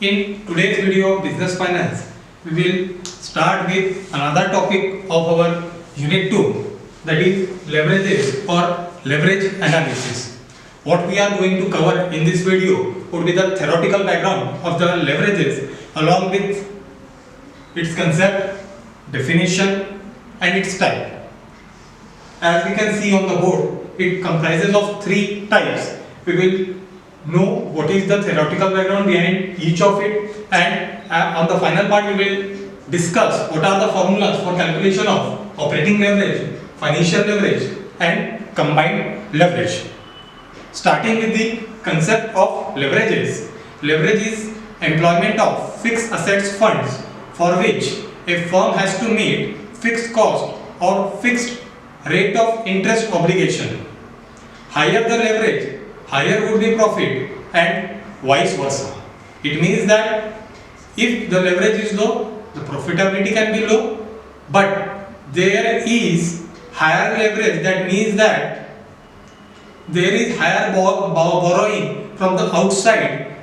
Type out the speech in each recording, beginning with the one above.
In today's video of business finance, we will start with another topic of our unit 2, that is leverages or leverage analysis. What we are going to cover in this video would be the theoretical background of the leverages along with its concept, definition and its type. As we can see on the board, it comprises of three types. We will know what is the theoretical background behind each of it, and on the final part we will discuss what are the formulas for calculation of operating leverage, financial leverage and combined leverage. Starting with the concept of leverages. Leverage is employment of fixed assets funds for which a firm has to meet fixed cost or fixed rate of interest obligation. Higher the leverage, higher would be profit and vice versa. It means that if the leverage is low, the profitability can be low, but there is higher leverage, that means that there is higher borrowing from the outside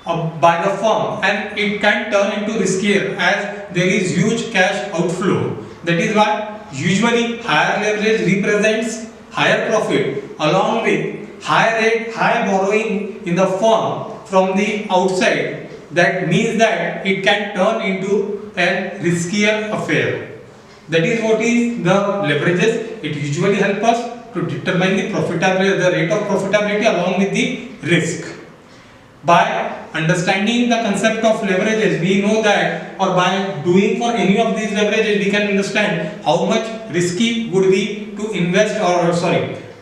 by the firm and it can turn into riskier as there is huge cash outflow. That is why usually higher leverage represents higher profit along with high borrowing in the firm from the outside. That means that it can turn into a riskier affair. That is what is the leverages. It usually helps us to determine the profitability, the rate of profitability along with the risk. By understanding the concept of leverages, we know that, or by doing for any of these leverages, we can understand how much risky would be to invest, or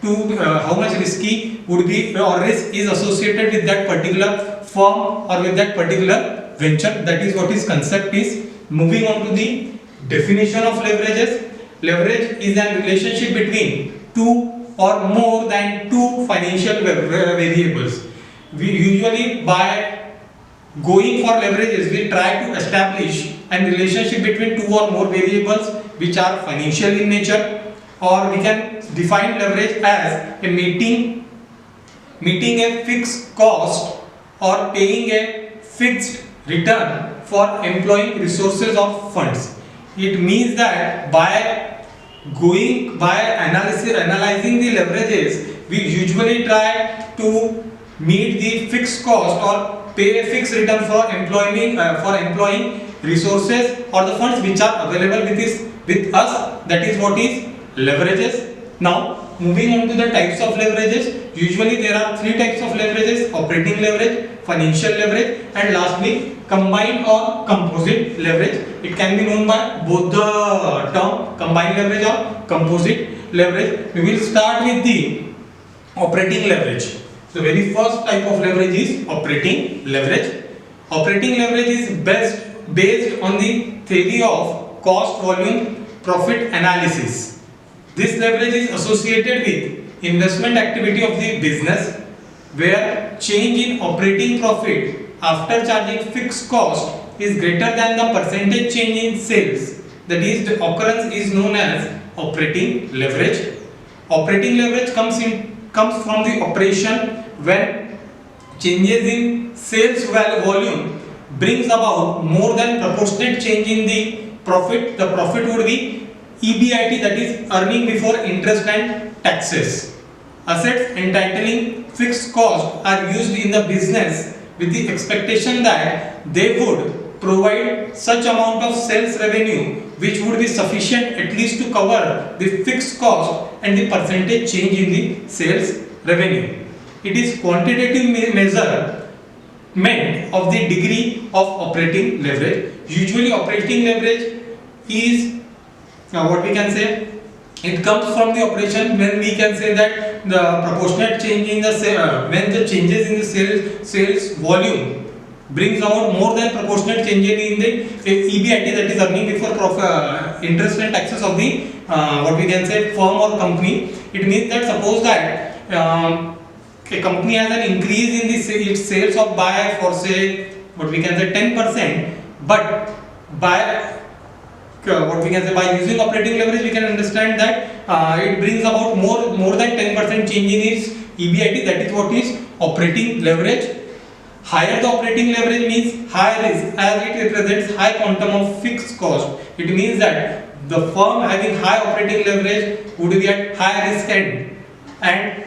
how much risky would be or risk is associated with that particular firm or with that particular venture. That is what his concept is. Moving on to the definition of leverages. Leverage is a relationship between two or more than two financial variables. We usually, by going for leverages, we try to establish a relationship between two or more variables which are financial in nature, or we can define leverage as a meeting a fixed cost or paying a fixed return for employing resources or funds. It means that by analyzing the leverages, we usually try to meet the fixed cost or pay a fixed return for employing resources or the funds which are available with us. That is what is leverages. Now moving on to the types of leverages. Usually there are three types of leverages: operating leverage, financial leverage and lastly combined or composite leverage. It can be known by both the term combined leverage or composite leverage. We will start with the operating leverage. The very first type of leverage is operating leverage. Operating leverage is based on the theory of cost volume profit analysis. This leverage is associated with investment activity of the business where change in operating profit after charging fixed cost is greater than the percentage change in sales. That is, the occurrence is known as operating leverage. Operating leverage comes from the operation when changes in sales volume brings about more than proportionate change in the profit. The profit would be EBIT, that is earning before interest and taxes. Assets entitling fixed cost are used in the business with the expectation that they would provide such amount of sales revenue which would be sufficient at least to cover the fixed cost and the percentage change in the sales revenue. It is quantitative measurement of the degree of operating leverage. Usually operating leverage is what we can say, it comes from the operation when we can say that the proportionate change in the when the changes in the sales volume brings about more than proportionate change in the EBIT, that is earning before interest and taxes of the what we can say firm or company. It means that suppose that a company has an increase in its sales of by for say what we can say 10%, but by what we can say by using operating leverage we can understand that it brings about more than 10% change in its EBIT. That is what is operating leverage. Higher the operating leverage means high risk as it represents high quantum of fixed cost. It means that the firm having high operating leverage would be at high risk end, and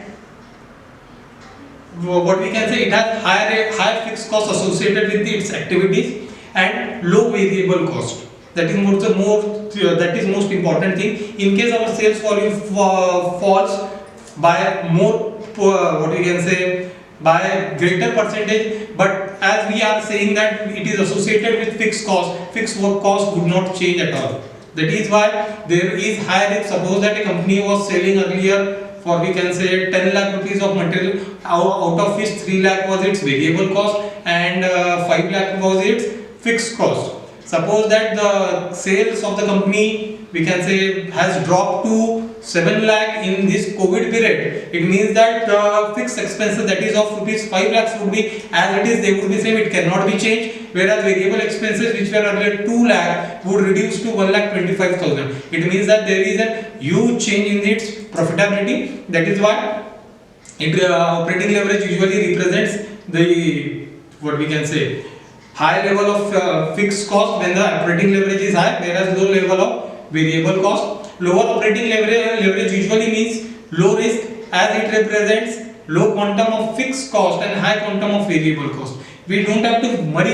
what we can say, it has high fixed cost associated with its activities and low variable cost. That is most important thing. In case our sales volume falls by more, what we can say, by greater percentage, but as we are saying that it is associated with fixed work cost would not change at all. That is why there is high risk. Suppose that a company was selling earlier for, we can say, 10 lakh rupees of material, out of which 3 lakh was its variable cost and 5 lakh was its fixed cost. Suppose that the sales of the company, we can say, has dropped to 7 lakh in this COVID period. It means that the fixed expenses, that is of rupees 5 lakhs, would be as it is, they would be same, it cannot be changed. Whereas variable expenses, which were earlier 2 lakh, would reduce to 1 lakh 25,000. It means that there is a huge change in its profitability. That is why operating leverage usually represents the, what we can say, high level of fixed cost when the operating leverage is high, whereas low level of variable cost. Lower operating leverage usually means low risk as it represents low quantum of fixed cost and high quantum of variable cost. We don't have to much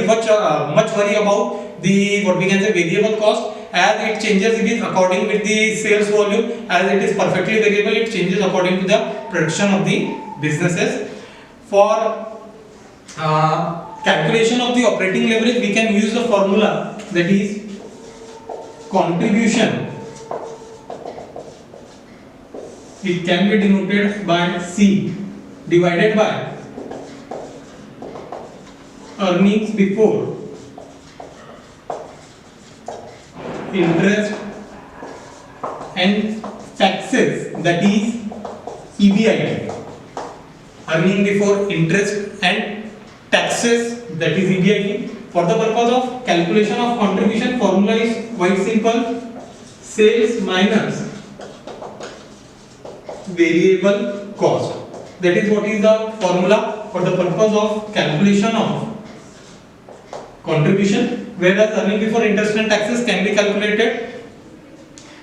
worry about the, what we can say, variable cost, as it changes with according with the sales volume. As it is perfectly variable, it changes according to the production of the businesses. For calculation of the operating leverage, we can use the formula, that is contribution. It can be denoted by C divided by earnings before interest and taxes, that is EBIT. Earning before interest and taxes, that is EBIT. For the purpose of calculation of contribution, formula is quite simple: sales minus variable cost. That is what is the formula for the purpose of calculation of contribution. Whereas earning before interest and taxes can be calculated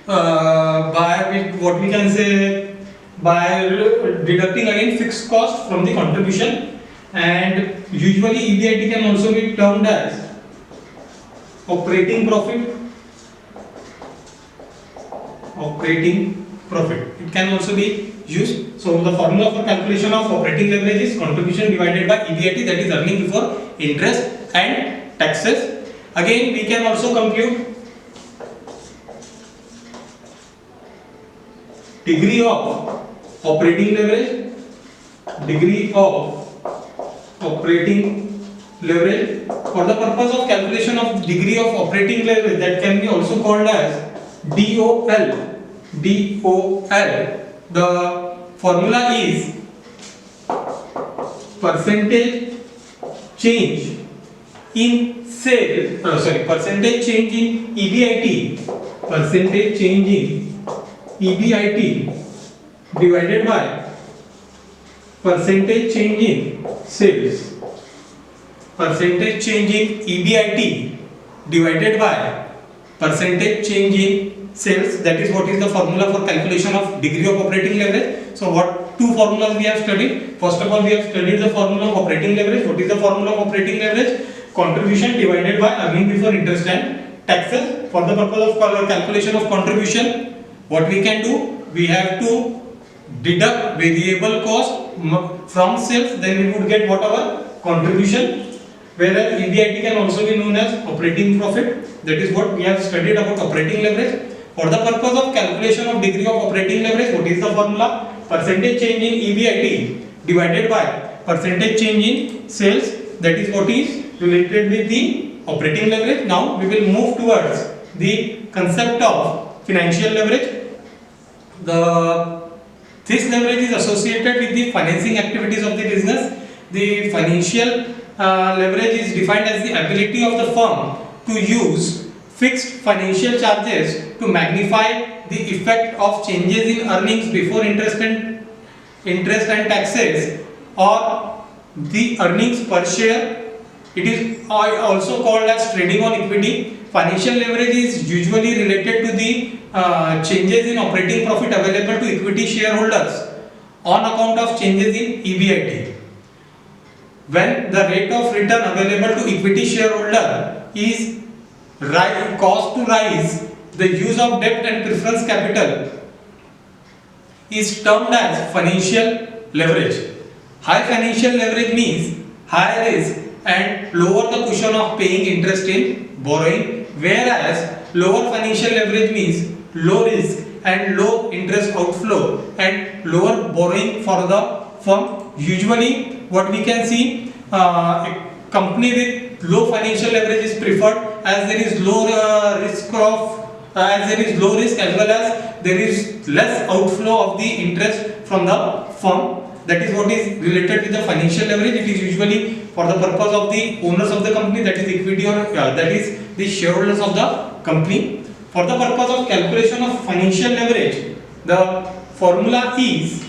by what we can say, by deducting again fixed cost from the contribution, and usually EBIT can also be termed as operating profit. Operating profit, it can also be used. So the formula for calculation of operating leverage is contribution divided by EBIT, that is earning before interest and taxes. Again, we can also compute degree of operating leverage. Degree of operating leverage. For the purpose of calculation of degree of operating leverage, that can be also called as DOL. DOL. The formula is percentage change in percentage change in EBIT, percentage change in EBIT divided by percentage change in sales. Percentage change in EBIT divided by percentage change in sales. That is what is the formula for calculation of degree of operating leverage. So what two formulas we have studied? First of all, we have studied the formula of operating leverage. What is the formula of operating leverage? Contribution divided by earning before interest and taxes. For the purpose of calculation of contribution, what we can do? We have to deduct variable cost from sales, then we would get whatever contribution. Whereas EBIT can also be known as operating profit. That is what we have studied about operating leverage. For the purpose of calculation of degree of operating leverage, what is the formula? Percentage change in EBIT divided by percentage change in sales. That is what is related with the operating leverage. Now we will move towards the concept of financial leverage. This leverage is associated with the financing activities of the business. The financial leverage is defined as the ability of the firm to use fixed financial charges to magnify the effect of changes in earnings before interest and taxes, or the earnings per share. It is also called as trading on equity. Financial leverage is usually related to the changes in operating profit available to equity shareholders on account of changes in EBIT. When the rate of return available to equity shareholder is caused to rise, the use of debt and preference capital is termed as financial leverage. High financial leverage means high risk and lower the cushion of paying interest in borrowing, whereas lower financial leverage means low risk and low interest outflow and lower borrowing for the firm. Usually what we can see, a company with low financial leverage is preferred as there is low risk as well as there is less outflow of the interest from the firm. That is what is related with the financial leverage. It is usually for the purpose of the owners of the company, that is equity, or that is the shareholders of the company. For the purpose of calculation of financial leverage, the formula is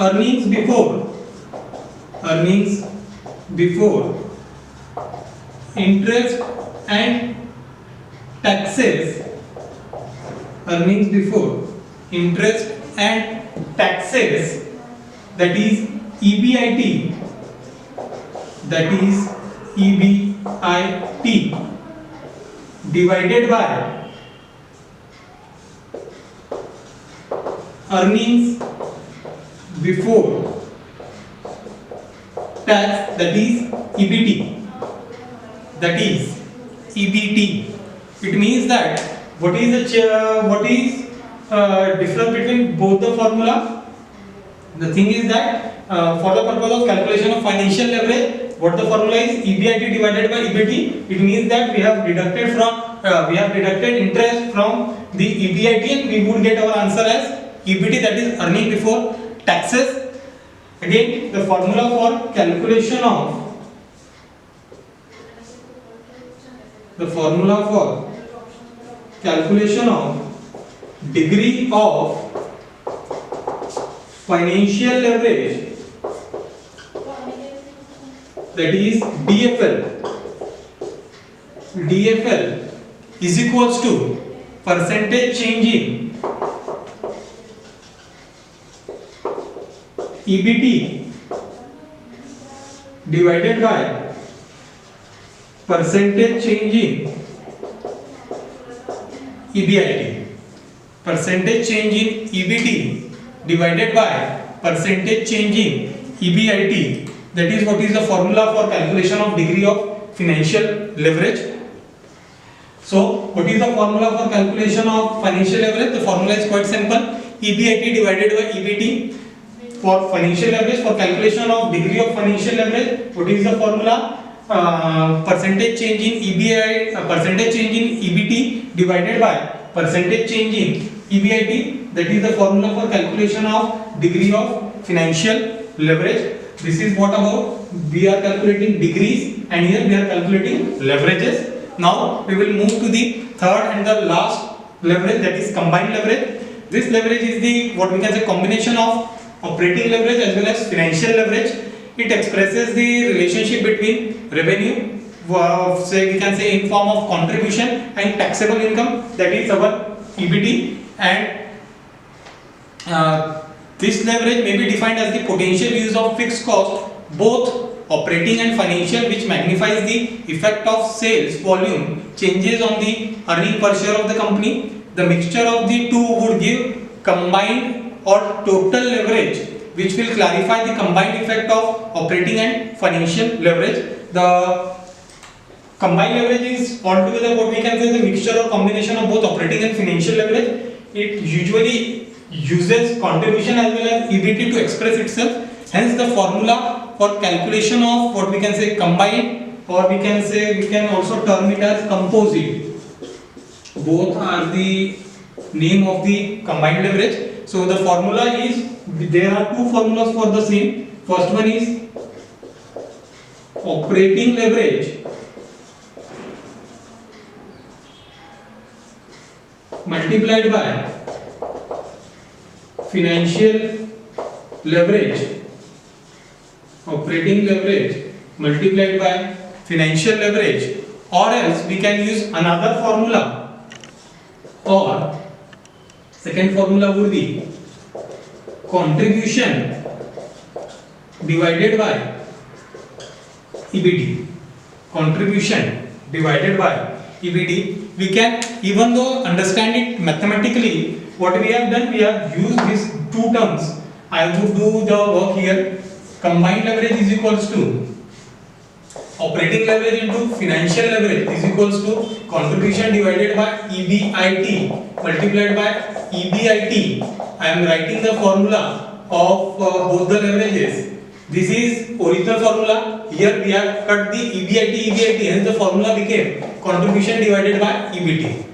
earnings before interest and taxes. Earnings before interest and taxes, that is EBIT, divided by earnings before tax, that is EBT. It means that what is difference between both the formula? The thing is that for the purpose of calculation of financial leverage, what the formula is EBIT divided by EBT. It means that we have deducted interest from the EBIT and we would get our answer as EBT, that is earning before taxes. Again, the formula for calculation of degree of financial leverage, that is DFL is equals to percentage change in EBT divided by percentage change in EBIT. Percentage change in EBT divided by percentage change in EBIT. That is what is the formula for calculation of degree of financial leverage. So, what is the formula for calculation of financial leverage? The formula is quite simple. EBIT divided by EBT. For financial leverage, for calculation of degree of financial leverage, what is the formula? Percentage change in EBT divided by percentage change in EBIT. That is the formula for calculation of degree of financial leverage. This is what about we are calculating degrees, and here we are calculating leverages. Now we will move to the third and the last leverage, that is combined leverage. This leverage is the what we can say combination of operating leverage as well as financial leverage. It expresses the relationship between revenue, say we can say in form of contribution, and taxable income, that is our EBT. And this leverage may be defined as the potential use of fixed cost, both operating and financial, which magnifies the effect of sales volume changes on the earning per share of the company. The mixture of the two would give combined or total leverage, which will clarify the combined effect of operating and financial leverage. The combined leverage is altogether what we can say the mixture or combination of both operating and financial leverage. It usually uses contribution as well as EBT to express itself. Hence, the formula for calculation of what we can say combined, or we can also term it as composite. Both are the name of the combined leverage. So the formula is, there are two formulas for the same. First one is operating leverage multiplied by financial leverage, operating leverage multiplied by financial leverage, or else we can use another formula, or second formula would be contribution divided by EBT. Contribution divided by EBT. We can, even though understand it mathematically, what we have done, we have used these two terms. I would do the work here. Combined leverage is equals to operating leverage into financial leverage is equals to contribution divided by EBIT multiplied by EBIT. I am writing the formula of both the leverages. This is original formula. Here we have cut the EBIT, hence the formula became contribution divided by EBT.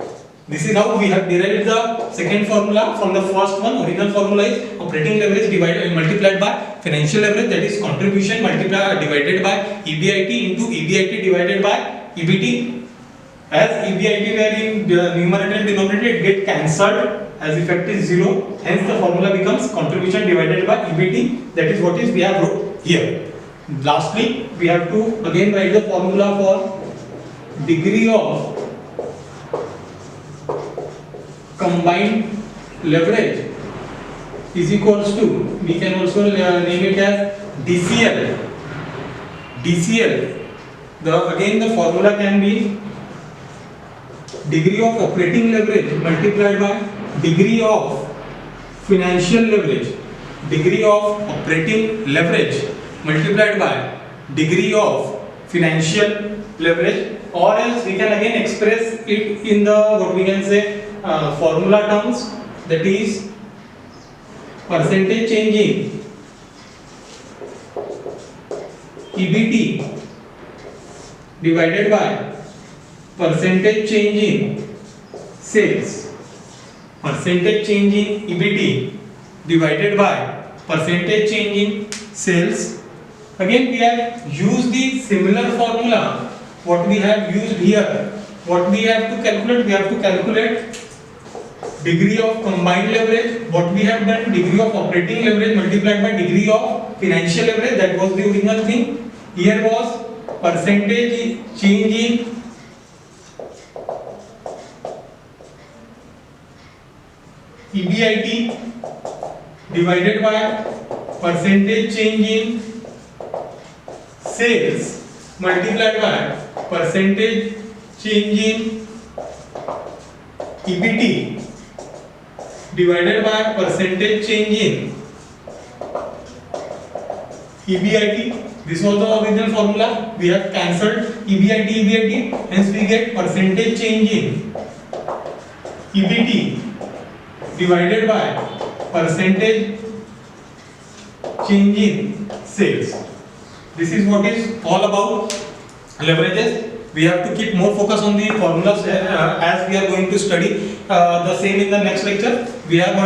This is how we have derived the second formula from the first one. Original formula is operating leverage multiplied by financial leverage, that is contribution divided by EBIT into EBIT divided by EBT. As EBIT were in numerator and denominator, it gets cancelled as effect is 0. Hence the formula becomes contribution divided by EBT. That is what is we have wrote here. Lastly, we have to again write the formula for degree of combined leverage is equals to, we can also name it as DCL. DCL, again the formula can be degree of operating leverage multiplied by degree of financial leverage. Degree of operating leverage multiplied by degree of financial leverage, or else we can again express it in the what we can say formula terms, that is percentage change in EBT divided by percentage change in sales. Percentage change in EBT divided by percentage change in sales. Again we have used the similar formula what we have used here. What we have to calculate? We have to calculate degree of combined leverage. What we have done, degree of operating leverage multiplied by degree of financial leverage, that was the original thing. Here was percentage change in EBIT divided by percentage change in sales multiplied by percentage change in EBT divided by percentage change in EBIT. This was the original formula. We have cancelled EBIT, hence we get percentage change in EBT divided by percentage change in sales. This is what is all about leverages. We have to keep more focus on the formulas as we are going to study the same in the next lecture. We have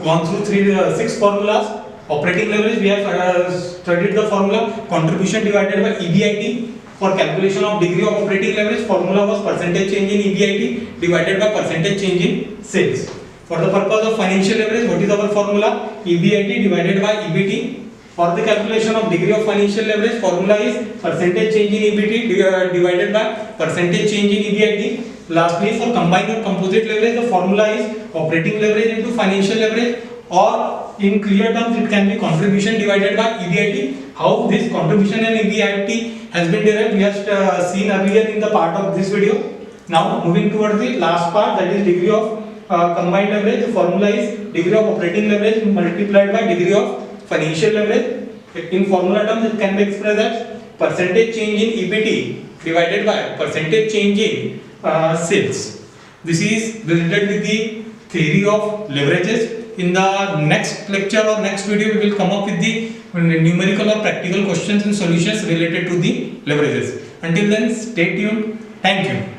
gone through 6 formulas. Operating leverage, we have studied the formula contribution divided by EBIT. For calculation of degree of operating leverage, formula was percentage change in EBIT divided by percentage change in sales. For the purpose of financial leverage, what is our formula? EBIT divided by EBT. For the calculation of degree of financial leverage, formula is percentage change in EBT divided by percentage change in EBIT. Lastly, for combined or composite leverage, the formula is operating leverage into financial leverage, or in clear terms it can be contribution divided by EBIT. How this contribution and EBIT has been derived, we have seen earlier in the part of this video. Now moving towards the last part, that is degree of combined leverage. The formula is degree of operating leverage multiplied by degree of financial leverage. In formula terms it can be expressed as percentage change in EBT divided by percentage change in sales. This is related with the theory of leverages. In the next lecture or next video, we will come up with the numerical or practical questions and solutions related to the leverages. Until then, stay tuned. Thank you.